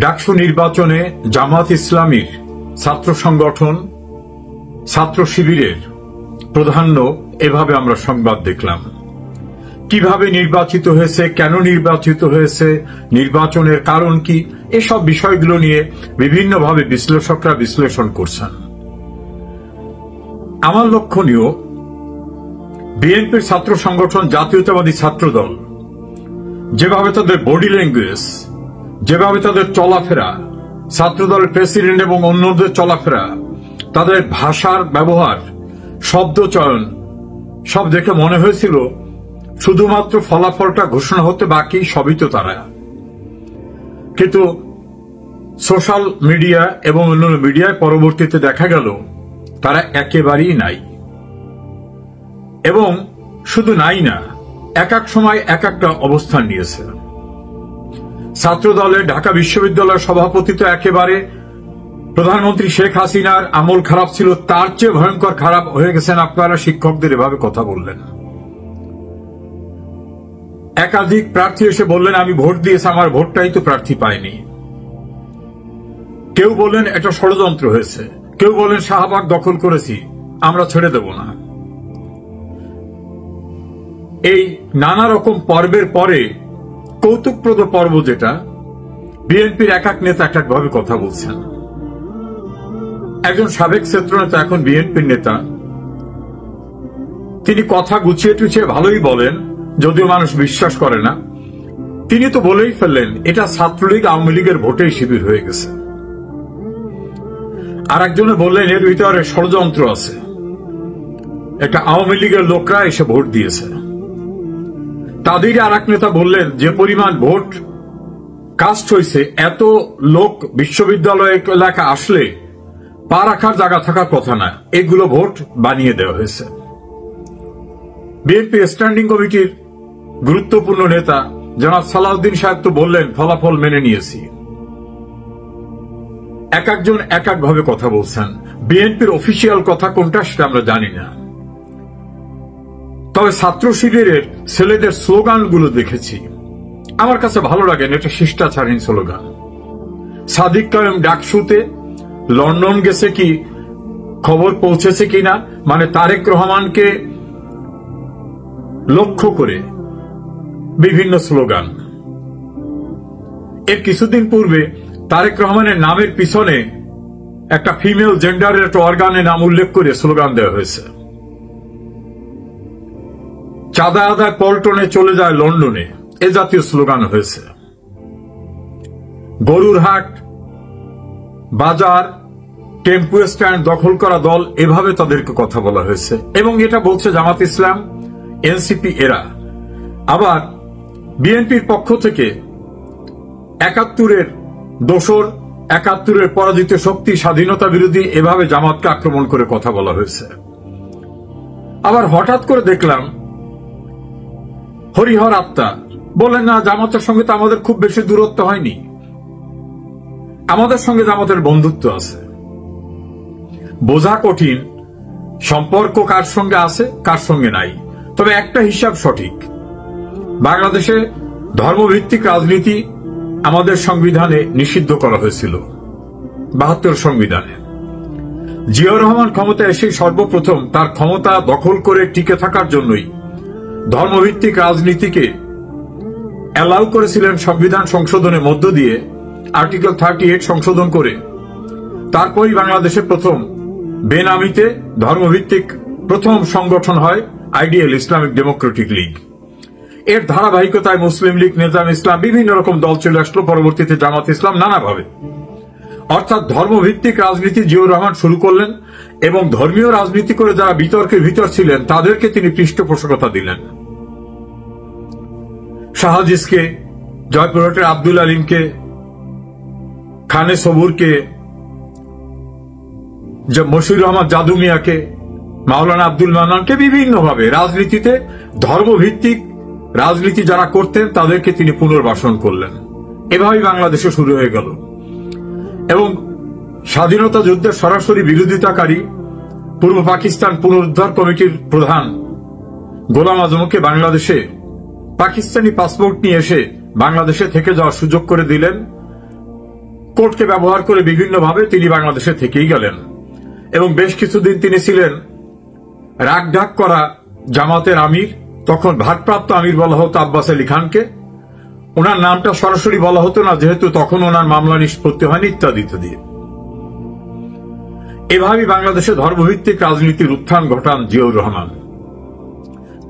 ডাকসু নির্বাচনে জামাত ইসলামীর ছাত্র সংগঠন ছাত্র শিবিরের প্রাধান্য এভাবে আমরা সংবাদ দেখলাম। কিভাবে নির্বাচিত হয়েছে, কেন নির্বাচিত হয়েছে, নির্বাচনের কারণ কি, এসব বিষয়গুলো নিয়ে বিভিন্নভাবে বিশ্লেষকরা বিশ্লেষণ করছেন। আমার লক্ষণীয় বিএনপির ছাত্র সংগঠন জাতীয়তাবাদী ছাত্র দল যেভাবে তাদের বডি ল্যাঙ্গুয়েজ, যেভাবে তাদের চলাফেরা, ছাত্রদলের প্রেসিডেন্ট এবং অন্যদের চলাফেরা, তাদের ভাষার ব্যবহার, শব্দ চয়ন সব দেখে মনে হয়েছিল শুধুমাত্র ফলাফলটা ঘোষণা হতে বাকি, সবই তো তারা। কিন্তু সোশ্যাল মিডিয়া এবং অন্যান্য মিডিয়ায় পরবর্তীতে দেখা গেল তারা একেবারেই নাই। এবং শুধু নাই না, এক এক সময় এক একটা অবস্থান নিয়েছে। ছাত্র দলের ঢাকা বিশ্ববিদ্যালয়ের সভাপতি তো একেবারে প্রধানমন্ত্রী শেখ হাসিনার আমল খারাপ ছিল, তার চেয়ে ভয়ঙ্কর খারাপ হয়ে গেছেন আপনারা শিক্ষকদের এভাবে কথা বললেন। একাধিক প্রার্থী এসে বললেন আমি ভোট দিয়েছি, আমার ভোটটাই তো প্রার্থী পায়নি। কেউ বললেন এটা ষড়যন্ত্র হয়েছে, কেউ বললেন শাহবাগ দখল করেছি, আমরা ছেড়ে দেব না। এই নানা রকম পর্বের পরে কৌতুকপ্রদ পর্ব যেটা, বিএনপির এক এক নেতা এক একভাবে কথা বলছেন। একজন সাবেক ছাত্রনেতা এখন বিএনপির নেতা, তিনি কথা গুছিয়ে টুছিয়ে ভালোই বলেন, যদিও মানুষ বিশ্বাস করে না। তিনি তো বলেই ফেললেন এটা ছাত্রলীগ আওয়ামী লীগের ভোটেই শিবির হয়ে গেছে। আর একজনে বললেন এর ভিতরে ষড়যন্ত্র আছে, এটা আওয়ামী লীগের লোকরা এসে ভোট দিয়েছে। তাদেরই আর এক নেতা বললেন যে পরিমাণ ভোট কাস্ট হয়েছে, এত লোক বিশ্ববিদ্যালয় এলাকা আসলে পা রাখার জায়গা থাকার কথা না, এগুলো ভোট বানিয়ে দেওয়া হয়েছে। বিএনপি স্ট্যান্ডিং কমিটির গুরুত্বপূর্ণ নেতা জনাব সালাউদ্দিন সাহেব তো বললেন ফলাফল মেনে নিয়েছি। এক একজন এক একভাবে কথা বলছেন। বিএনপির অফিসিয়াল কথা কোনটা সেটা আমরা জানি না। তবে ছাত্র শিবিরের ছেলেদের স্লোগানগুলো দেখেছি, আমার কাছে ভালো লাগে। এটা শিষ্টাচারহীন স্লোগান। সাদিক কায়েম ডাকসুতে লন্ডন গেছে কি খবর পৌঁছেছে কিনা, মানে তারেক রহমানকে লক্ষ্য করে বিভিন্ন স্লোগান। এর কিছুদিন পূর্বে তারেক রহমানের নামের পিছনে একটা ফিমেল জেন্ডারের একটা অর্গানের নাম উল্লেখ করে স্লোগান দেওয়া হয়েছে। চাঁদা আদায় পল্টনে চলে যায় লন্ডনে, এ জাতীয় স্লোগান হয়েছে। গরুর হাট, বাজার, টেম্পু স্ট্যান্ড দখল করা দল, এভাবে তাদেরকে কথা বলা হয়েছে। এবং এটা বলছে জামাত ইসলাম, এনসিপি এরা। আবার বিএনপির পক্ষ থেকে ৭১-এর দোসর, ৭১-এর পরাজিত শক্তি, স্বাধীনতা বিরোধী, এভাবে জামাতকে আক্রমণ করে কথা বলা হয়েছে। আবার হঠাৎ করে দেখলাম হরিহর আত্মা বলেন না জামাতের সঙ্গে তো আমাদের খুব বেশি দূরত্ব হয়নি, আমাদের সঙ্গে জামাতের বন্ধুত্ব আছে। বোঝা কঠিন সম্পর্ক কার সঙ্গে আছে কার সঙ্গে নাই। তবে একটা হিসাব সঠিক, বাংলাদেশে ধর্মভিত্তিক রাজনীতি আমাদের সংবিধানে নিষিদ্ধ করা হয়েছিল ৭২ সংবিধানে। জিয়াউর রহমান ক্ষমতা এসে সর্বপ্রথম তার ক্ষমতা দখল করে টিকে থাকার জন্যই ধর্মভিত্তিক রাজনীতিকে অ্যালাউ করেছিলেন সংবিধান সংশোধনের মধ্য দিয়ে, আর্টিকেল 38 সংশোধন করে। তারপরই বাংলাদেশে প্রথম বেনামিতে ধর্মভিত্তিক প্রথম সংগঠন হয় আইডিয়াল ইসলামিক ডেমোক্রেটিক লীগ। এর ধারাবাহিকতায় মুসলিম লীগ, নিজাম ইসলাম, বিভিন্ন রকম দল চলে আসলো, পরবর্তীতে জামাত ইসলাম, নানাভাবে। অর্থাৎ ধর্মভিত্তিক রাজনীতি জিয়াউর রহমান শুরু করলেন এবং ধর্মীয় রাজনীতি করে যারা বিতর্কের ভিতর ছিলেন তাদেরকে তিনি পৃষ্ঠপোষকতা দিলেন। শাহাজিজকে, জয়পুরহাটের আব্দুল আলিমকে, খানে সবুরকে, মশিউর রহমান জাদু মিয়াকে, মাওলানা আব্দুল মান্নানকে, বিভিন্নভাবে রাজনীতিতে ধর্মভিত্তিক রাজনীতি যারা করতেন তাদেরকে তিনি পুনর্বাসন করলেন। এভাবেই বাংলাদেশে শুরু হয়ে গেল। এবং স্বাধীনতা যুদ্ধের সরাসরি বিরোধিতাকারী পূর্ব পাকিস্তান পুনরুদ্ধার কমিটির প্রধান গোলাম আজমকে বাংলাদেশে পাকিস্তানি পাসপোর্ট নিয়ে এসে বাংলাদেশে থেকে যাওয়ার সুযোগ করে দিলেন কোর্টকে ব্যবহার করে বিভিন্নভাবে তিনি বাংলাদেশে থেকেই গেলেন এবং বেশ কিছুদিন তিনি ছিলেন রাগঢাক করা জামাতের আমির। তখন ভারপ্রাপ্ত আমির বলা হতো আব্বাস আলী খানকে, ওনার নামটা সরাসরি বলা হতো না যেহেতু তখন ওনার মামলা নিষ্পত্তি হয়নি ইত্যাদি ইত্যাদি। এভাবেই বাংলাদেশে ধর্মভিত্তিক রাজনীতির উত্থান ঘটান জিয়াউর রহমান।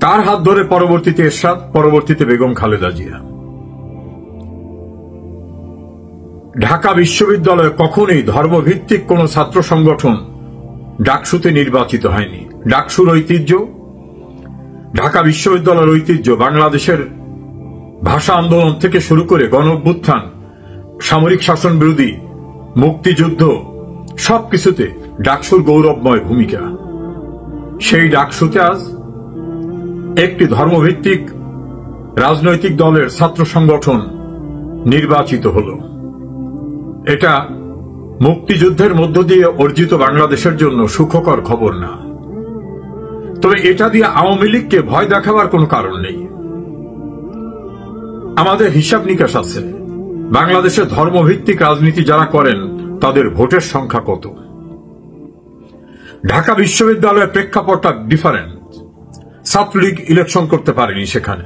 তার হাত ধরে পরবর্তীতে এরশাদ, পরবর্তীতে বেগম খালেদা জিয়া। ঢাকা বিশ্ববিদ্যালয়ে কখনোই ধর্মভিত্তিক কোন ছাত্র সংগঠন ডাকসুতে নির্বাচিত হয়নি। ডাকসুর ঐতিহ্য, ঢাকা বিশ্ববিদ্যালয়ের ঐতিহ্য, বাংলাদেশের ভাষা আন্দোলন থেকে শুরু করে গণ অভ্যুত্থান, সামরিক শাসন বিরোধী, মুক্তিযুদ্ধ, সবকিছুতে ডাকসুর গৌরবময় ভূমিকা। সেই ডাকসুতে আজ একটি ধর্মভিত্তিক রাজনৈতিক দলের ছাত্র সংগঠন নির্বাচিত হল। এটা মুক্তিযুদ্ধের মধ্য দিয়ে অর্জিত বাংলাদেশের জন্য সুখকর খবর না। তবে এটা দিয়ে আওয়ামী লীগকে ভয় দেখাবার কোনো কারণ নেই। আমাদের হিসাব নিকাশ আছে, বাংলাদেশে ধর্মভিত্তিক রাজনীতি যারা করেন তাদের ভোটের সংখ্যা কত। ঢাকা বিশ্ববিদ্যালয়ের প্রেক্ষাপটটা ডিফারেন্ট। ছাত্রলীগ ইলেকশন করতে পারেনি সেখানে।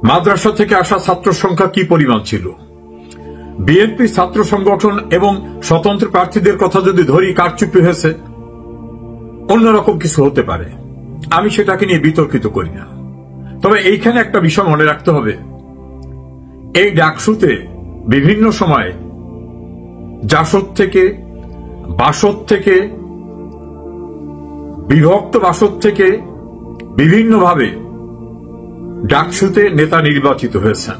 মাদ্রাসা থেকে আসা ছাত্র সংখ্যা কি পরিমাণ ছিল। বিএনপি ছাত্র সংগঠন এবং স্বতন্ত্র প্রার্থীদের কথা যদি ধরি, কারচুপি হয়েছে, অন্যরকম কিছু হতে পারে, আমি সেটাকে নিয়ে বিতর্কিত করি না। তবে এইখানে একটা বিষয় মনে রাখতে হবে, এই ডাকসুতে বিভিন্ন সময় জাসদ থেকে, বাসদ থেকে, বিভক্ত বাসদ থেকে বিভিন্নভাবে ডাকসুতে নেতা নির্বাচিত হয়েছেন।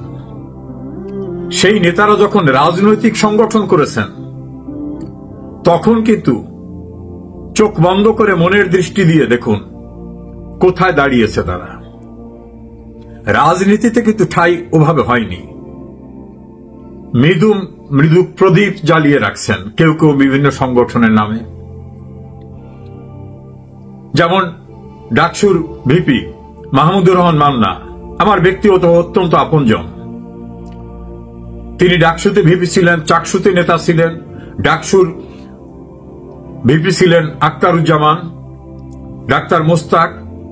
সেই নেতারা যখন রাজনৈতিক সংগঠন করেছেন তখন কিন্তু চোখ বন্ধ করে মনের দৃষ্টি দিয়ে দেখুন কোথায় দাঁড়িয়েছে তারা। রাজনীতিতে কিন্তু ঠাঁই ওভাবে হয়নি। মৃদু মৃদু প্রদীপ জ্বালিয়ে রাখছেন কেউ কেউ বিভিন্ন সংগঠনের নামে। যেমন ডাকসুর ভিপি মাহমুদুর রহমান মান্না আমার ব্যক্তিগত অত্যন্ত আপনজন। তিনি ডাকসুতে ভিপি ছিলেন, চাকসুতে নেতা ছিলেন। ডাকসুর ভিপি ছিলেন আক্তারুজ্জামান, ডাক্তার মোস্তাক,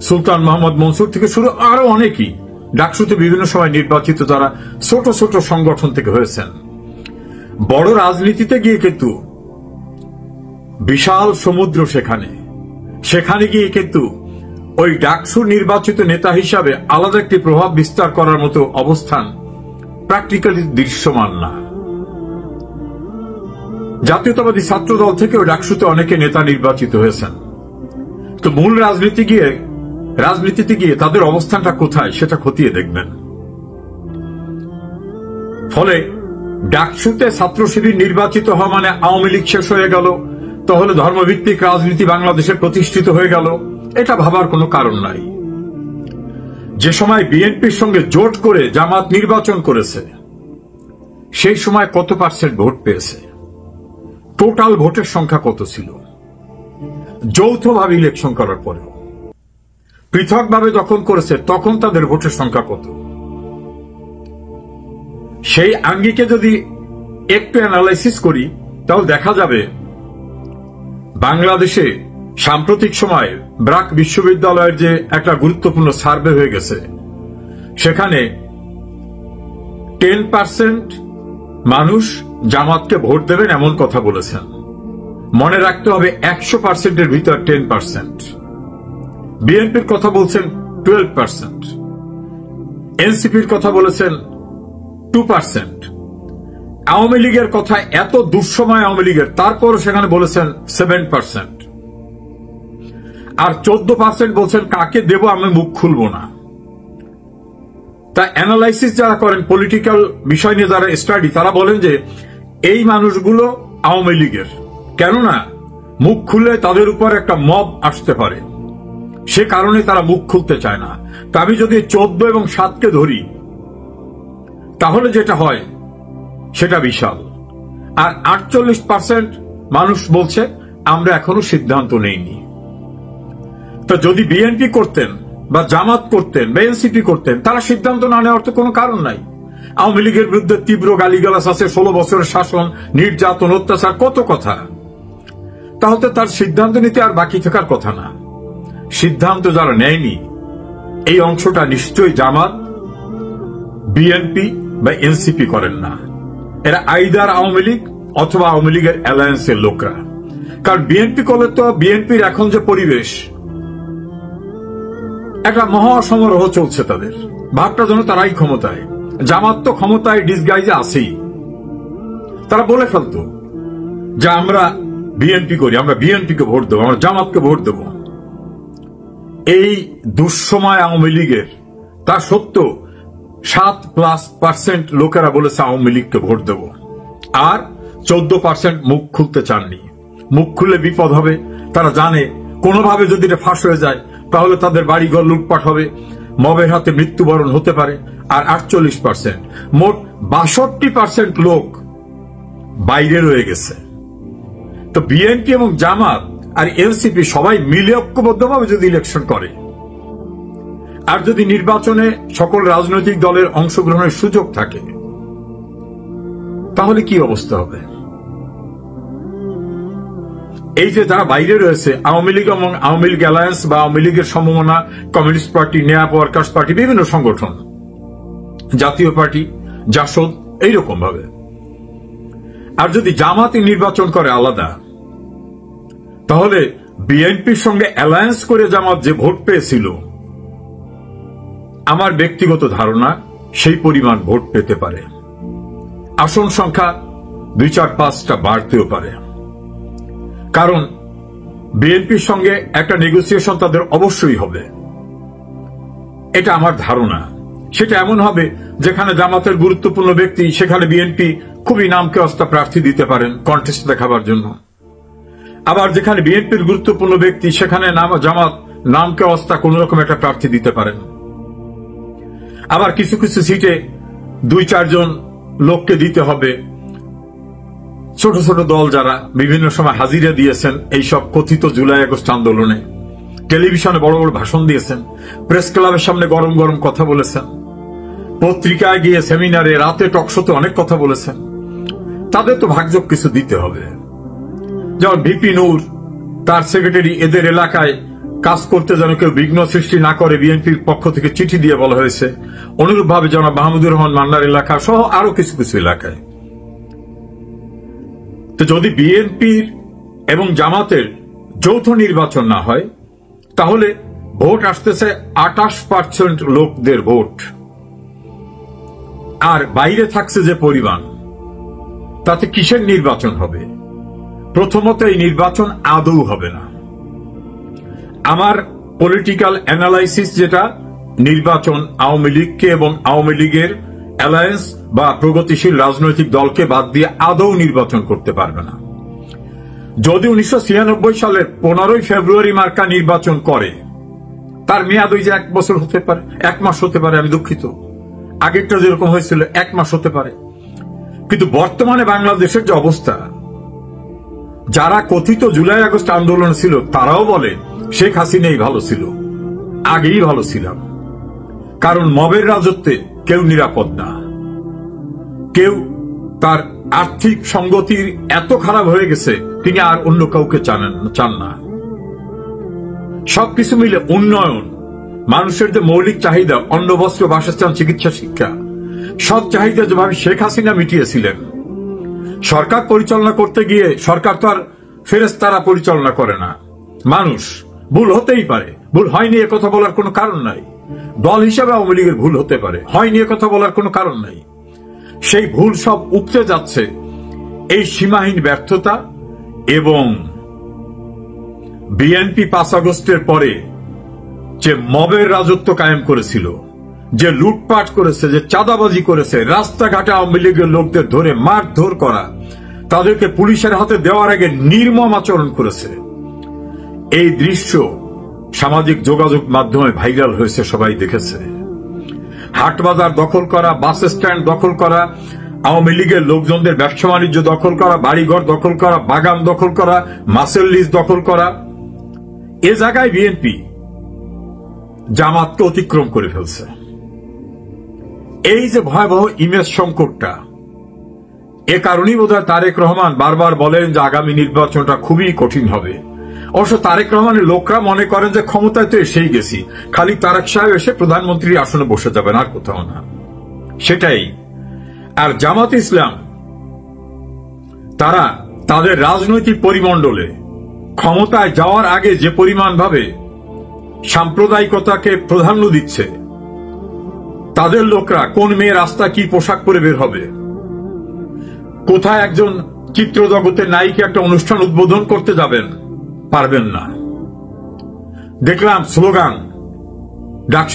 সুলতান মোহাম্মদ মনসুর থেকে শুরু আরো অনেকেই ডাকসুতে বিভিন্ন সময় নির্বাচিত যারা ছোট ছোট সংগঠন থেকে হয়েছেন। বড় রাজনীতিতে গিয়ে কিন্তু বিশাল সমুদ্র, সেখানে গিয়ে কিন্তু ওই ডাকসুর নির্বাচিত নেতা হিসাবে আলাদা একটি প্রভাব বিস্তার করার মতো অবস্থান প্র্যাকটিক্যালি দৃশ্যমান না। জাতীয়তাবাদী ছাত্র দল থেকে ওই ডাকসুতে অনেকে নেতা নির্বাচিত হয়েছেন। তো মূল রাজনীতিতে গিয়ে তাদের অবস্থানটা কোথায় সেটা খতিয়ে দেখবেন। ফলে ডাকসুতে ছাত্র শিবির নির্বাচিত হওয়া মানে আওয়ামী লীগ শেষ হয়ে গেল, তাহলে ধর্মভিত্তিক রাজনীতি বাংলাদেশে প্রতিষ্ঠিত হয়ে গেল, এটা ভাবার কোনো কারণ নাই। যে সময় বিএনপির সঙ্গে জোট করে জামাত নির্বাচন করেছে সেই সময় কত পার্সেন্ট ভোট পেয়েছে, টোটাল ভোটের সংখ্যা কত ছিল। যৌথভাবে ইলেকশন করার পরেও পৃথকভাবে যখন করেছে তখন তাদের ভোটের সংখ্যা কত। সেই আঙ্গিকে যদি একটু অ্যানালাইসিস করি তাহলে দেখা যাবে বাংলাদেশে সাম্প্রতিক সময়ে ব্র্যাক বিশ্ববিদ্যালয়ের যে একটা গুরুত্বপূর্ণ সার্ভে হয়ে গেছে, সেখানে 10% মানুষ জামাতকে ভোট দেবেন এমন কথা বলেছেন। মনে রাখতে হবে 100%-এর ভিতর 10%। বিএনপির কথা বলছেন 12%, এনসিপির কথা বলেছেন 2%, আওয়ামী লীগের কথা এত দুঃসময় আওয়ামী লীগের, তারপরও সেখানে বলেছেন 7%, আর 14% বলছেন কাকে দেব আমি মুখ খুলব না। তা অ্যানালাইসিস যারা করেন, পলিটিক্যাল বিষয় নিয়ে যারা স্টাডি, তারা বলেন যে এই মানুষগুলো আওয়ামী লীগের, কেননা মুখ খুললে তাদের উপর একটা মব আসতে পারে, সে কারণে তারা মুখ খুলতে চায় না। তা আমি যদি 14 এবং 7কে ধরি তাহলে যেটা হয় সেটা বিশাল। আর 48% মানুষ বলছে আমরা এখনো সিদ্ধান্ত নেইনি। তো যদি বিএনপি করতেন বা জামাত করতেন বা এনসিপি করতেন, তারা সিদ্ধান্ত না নেওয়ার তো কোনো কারণ নাই। আওয়ামী লীগের বিরুদ্ধে তীব্র গালিগালাজ আছে, 16 বছরের শাসন, নির্যাতন, অত্যাচার, কত কথা। তাহলে তার সিদ্ধান্ত নিতে আর বাকি থাকার কথা না। সিদ্ধান্ত যারা নেয়নি এই অংশটা নিশ্চয়ই জামাত, বিএনপি বা এনসিপি করেন না। এরা আইদার আওয়ামী লীগ অথবা আওয়ামী লীগের অ্যালায়েন্সের লোকরা। কারণ বিএনপি করলে তো বিএনপির এখন যে পরিবেশ, একটা মহাসমারোহ চলছে তাদের, ভাবটা যেন তারাই ক্ষমতায়। জামাত তো ক্ষমতায় ডিসগাইজে আছেই। তারা বলে ফেলতো যে আমরা বিএনপি করি, আমরা বিএনপিকে ভোট দেবো, আমরা জামাতকে ভোট দেব। এই দুঃসময় আওয়ামী লীগের তা সত্য 7+% লোকেরা বলেছে আওয়ামী লীগকে ভোট দেব, আর 14% মুখ খুলতে চাননি। মুখ খুললে বিপদ হবে। তারা জানে কোনোভাবে যদি এটা ফাঁস হয়ে যায় তাহলে তাদের বাড়িঘর লুটপাট হবে, মবের হাতে মৃত্যুবরণ হতে পারে। আর 48%, মোট 62% লোক বাইরে রয়ে গেছে। তো বিএনপি এবং জামাত আর এনসিপি সবাই মিলে ঐক্যবদ্ধভাবে যদি ইলেকশন করে, আর যদি নির্বাচনে সকল রাজনৈতিক দলের অংশগ্রহণের সুযোগ থাকে, তাহলে কি অবস্থা হবে? এই যে যারা বাইরে রয়েছে, আওয়ামী লীগ এবং আওয়ামী লীগ অ্যালায়েন্স বা আওয়ামী লীগের সমমনা, communist party, NAP workers party, বিভিন্ন সংগঠন, জাতীয় পার্টি, জাসদ, এইরকম ভাবে। আর যদি জামাতি নির্বাচন করে আলাদা, তাহলে বিএনপির সঙ্গে অ্যালায়েন্স করে জামাত যে ভোট পেয়েছিল, আমার ব্যক্তিগত ধারণা সেই পরিমাণ ভোট পেতে পারে। আসন সংখ্যা 2-4-5টা বাড়তেও পারে। কারণ বিএনপির সঙ্গে একটা নেগোসিয়েশন তাদের অবশ্যই হবে, এটা আমার ধারণা। সেটা এমন হবে যেখানে জামাতের গুরুত্বপূর্ণ ব্যক্তি, সেখানে বিএনপি খুবই নামকে অস্তা প্রার্থী দিতে পারেন কন্টেস্ট দেখাবার জন্য। আবার যেখানে বিএনপির গুরুত্বপূর্ণ ব্যক্তি, সেখানে জামাত নামকে অস্তা কোন রকম একটা প্রার্থী দিতে পারেন। আবার কিছু কিছু সিটে 2-4 জন লোককে দিতে হবে। ছোট ছোট দল যারা বিভিন্ন সময় হাজিরা দিয়েছেন এইসব কথিত জুলাই আগস্ট আন্দোলনে, টেলিভিশনে বড় বড় ভাষণ দিয়েছেন, প্রেস ক্লাবের সামনে গরম গরম কথা বলেছেন, পত্রিকায় গিয়ে সেমিনারে, রাতে টকশোতে অনেক কথা বলেছেন, তাদের তো ভাগযোগ কিছু দিতে হবে। যেমন ভিপি নূর, তার সেক্রেটারি, এদের এলাকায় কাজ করতে যেন কেউ বিঘ্ন সৃষ্টি না করে বিএনপির পক্ষ থেকে চিঠি দিয়ে বলা হয়েছে। অনুরূপভাবে জনাব মাহমুদুর রহমান মান্নার এলাকা সহ আরো কিছু কিছু এলাকায়। তো যদি বিএনপির এবং জামাতের যৌথ নির্বাচন না হয়, তাহলে ভোট আসতেছে 28% লোকদের ভোট। আর বাইরে থাকছে যে পরিমাণ, তাতে কিসের নির্বাচন হবে? প্রথমত এই নির্বাচন আদৌ হবে না। আমার পলিটিক্যাল অ্যানালাইসিস যেটা, নির্বাচন আওয়ামী লীগকে এবং আওয়ামী লীগের অ্যালায়েন্স বা প্রগতিশীল রাজনৈতিক দলকে বাদ দিয়ে আদৌ নির্বাচন করতে পারবে না। যদি 1996 সালের 15 ফেব্রুয়ারি মার্কা নির্বাচন করে, তার মেয়াদ ওই যে 1 বছর হতে পারে, 1 মাস হতে পারে, আমি দুঃখিত, আগেরটা যেরকম হয়েছিল 1 মাস হতে পারে। কিন্তু বর্তমানে বাংলাদেশের যে অবস্থা, যারা কথিত জুলাই আগস্ট আন্দোলন ছিল তারাও বলে শেখ হাসিনাই ভালো ছিল, আগেই ভালো ছিলাম। কারণ মবের রাজত্বে কেউ নিরাপদ না, কেউ তার আর্থিক সঙ্গতির এত খারাপ হয়ে গেছে তিনি আর অন্য কাউকে চান না। সবকিছু মিলে উন্নয়ন, মানুষের যে মৌলিক চাহিদা, অন্ন, বস্ত্র, বাসস্থান, চিকিৎসা, শিক্ষা, সব চাহিদা যেভাবে শেখ হাসিনা মিটিয়েছিলেন। সরকার পরিচালনা করতে গিয়ে সরকার তো আর ফেরেশতারা পরিচালনা করে না, মানুষ। ভুল হতেই পারে, ভুল হয়নি এ কথা বলার কোনো কারণ নাই। দল হিসেবে আওয়ামী লীগের ভুল হতে পারে, হয়নি এ কথা বলার কোনো কারণ নাই। সেই ভুল সব উপচে যাচ্ছে এই সীমাহীন ব্যর্থতা এবং বিএনপি 5 আগস্টের পরে যে মবের রাজত্ব কায়েম করেছিল, যে লুটপাট করেছে, যে চাঁদাবাজি করেছে, রাস্তাঘাটে আওয়ামী লীগের লোকদের ধরে মারধর করা, তাদেরকে পুলিশের হাতে দেওয়ার আগে নির্মম আচরণ করেছে, এই দৃশ্য সামাজিক যোগাযোগ মাধ্যমে ভাইরাল হয়েছে, সবাই দেখেছে। হাটবাজার দখল করা, বাস স্ট্যান্ড দখল করা, আওয়ামী লীগের লোকজনদের ব্যবসা বাণিজ্য দখল করা, বাড়িঘর দখল করা, বাগান দখল করা, মাছের লিজ দখল করা, এ জায়গায় বিএনপি জামাতকে অতিক্রম করে ফেলছে। এই যে ভয়াবহ ইমেজ সংকটটা, এ কারণেই বোধহয় তারেক রহমান বারবার বলেন যে আগামী নির্বাচনটা খুবই কঠিন হবে। অবশ্য তারেক রহমানের লোকরা মনে করেন যে ক্ষমতায় তো এসেই গেছি, খালি তারেক সাহেব এসে প্রধানমন্ত্রীর আসনে বসে যাবেন, আর কোথাও না। সেটাই। আর জামাত ইসলাম তারা তাদের রাজনৈতিক পরিমণ্ডলে ক্ষমতায় যাওয়ার আগে যে পরিমাণ ভাবে সাম্প্রদায়িকতাকে প্রাধান্য দিচ্ছে, তাদের লোকরা কোন মেয়ে রাস্তা কি পোশাক পরে বের হবে, কোথায় একজন চিত্র জগতের নায়িকা একটা অনুষ্ঠান উদ্বোধন করতে যাবেন, পারবেন না। দেখলাম স্লোগান ডাক